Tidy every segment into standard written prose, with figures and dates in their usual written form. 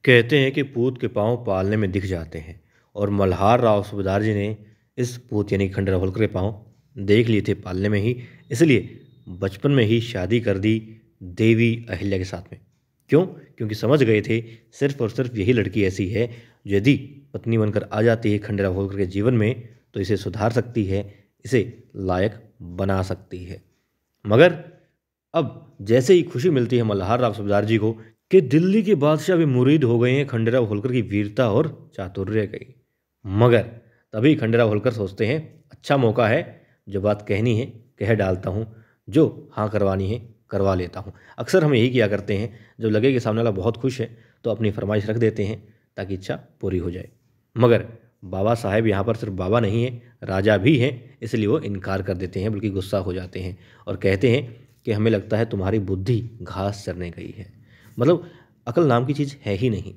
कहते हैं कि पूत के पाँव पालने में दिख जाते हैं और मल्हार राव सूबेदार जी ने इस पूत यानी खंडेराव होलकर के पाँव देख लिए थे पालने में ही, इसलिए बचपन में ही शादी कर दी देवी अहिल्या के साथ में। क्यों? क्योंकि समझ गए थे सिर्फ और सिर्फ यही लड़की ऐसी है जो यदि पत्नी बनकर आ जाती है खंडेराव होलकर के जीवन में तो इसे सुधार सकती है, इसे लायक बना सकती है। मगर अब जैसे ही खुशी मिलती है मल्हार राव सूबेदार जी को कि दिल्ली के बादशाह भी मुरीद हो गए हैं खंडेराव होलकर की वीरता और चातुर्य की। मगर तभी खंडेराव होलकर सोचते हैं अच्छा मौका है, जो बात कहनी है कह डालता हूँ, जो हाँ करवानी है करवा लेता हूँ। अक्सर हम यही किया करते हैं, जब लगे कि सामने वाला बहुत खुश है तो अपनी फरमाइश रख देते हैं ताकि इच्छा पूरी हो जाए। मगर बाबा साहेब यहाँ पर सिर्फ बाबा नहीं है, राजा भी हैं, इसलिए वो इनकार कर देते हैं, बल्कि गुस्सा हो जाते हैं और कहते हैं कि हमें लगता है तुम्हारी बुद्धि घास चरने गई है। मतलब अकल नाम की चीज़ है ही नहीं,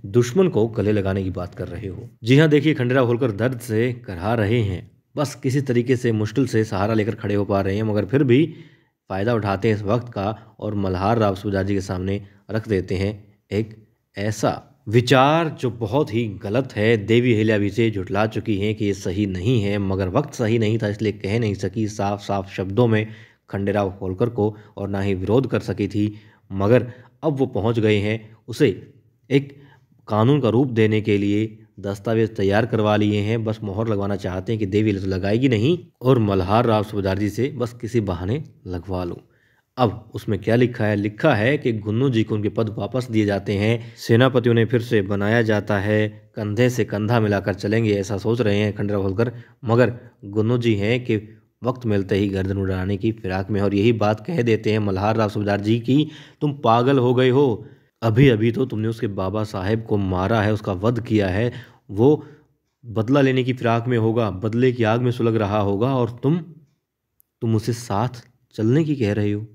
दुश्मन को गले लगाने की बात कर रहे हो। जी हाँ, देखिए खंडेराव होलकर दर्द से करहा रहे हैं, बस किसी तरीके से मुश्किल से सहारा लेकर खड़े हो पा रहे हैं, मगर फिर भी फ़ायदा उठाते हैं इस वक्त का और मल्हार राव सूबेदार जी के सामने रख देते हैं एक ऐसा विचार जो बहुत ही गलत है। देवी अहिल्या भी से झुठला चुकी हैं कि ये सही नहीं है, मगर वक्त सही नहीं था इसलिए कह नहीं सकी साफ साफ शब्दों में खंडेराव होलकर को, और ना ही विरोध कर सकी थी। मगर अब वो पहुंच गए हैं, उसे एक कानून का रूप देने के लिए दस्तावेज तैयार करवा लिए हैं, बस मोहर लगवाना चाहते हैं कि देवी तो लगाएगी नहीं और मल्हार राव सूबेदार जी से बस किसी बहाने लगवा लूँ। अब उसमें क्या लिखा है? लिखा है कि गुन्नू जी को उनके पद वापस दिए जाते हैं, सेनापतियों ने फिर से बनाया जाता है, कंधे से कंधा मिलाकर चलेंगे ऐसा सोच रहे हैं खंडेराव होलकर। मगर गुन्नू जी हैं कि वक्त मिलते ही गर्दन उड़ाने की फिराक में, और यही बात कह देते हैं मल्हार राव सूबेदार जी की तुम पागल हो गए हो, अभी अभी तो तुमने उसके बाबा साहेब को मारा है, उसका वध किया है, वो बदला लेने की फिराक में होगा, बदले की आग में सुलग रहा होगा, और तुम उसे साथ चलने की कह रहे हो।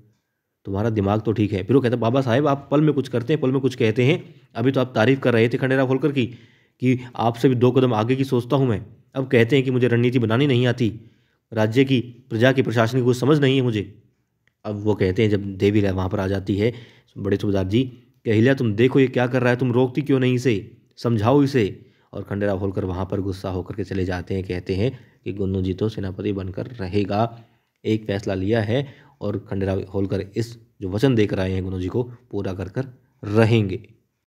तुम्हारा दिमाग तो ठीक है। फिर वो कहते हैं बाबा साहेब आप पल में कुछ करते हैं, पल में कुछ कहते हैं। अभी तो आप तारीफ कर रहे थे खंडेराव होलकर की कि आपसे भी 2 कदम आगे की सोचता हूँ मैं, अब कहते हैं कि मुझे रणनीति बनानी नहीं आती, राज्य की प्रजा की प्रशासन की कुछ समझ नहीं है मुझे। अब वो कहते हैं, जब देवी वहाँ पर आ जाती है बड़े सूबेदार जी, कि अहिल्या तुम देखो ये क्या कर रहा है, तुम रोकती क्यों नहीं इसे, समझाओ इसे। और खंडेराव होलकर वहाँ पर गुस्सा होकर के चले जाते हैं, कहते हैं कि गुन्नू जी तो सेनापति बनकर रहेगा, एक फैसला लिया है और खंडेराव होलकर इस जो वचन देकर आए हैं गुन्नू जी को पूरा कर कर रहेंगे।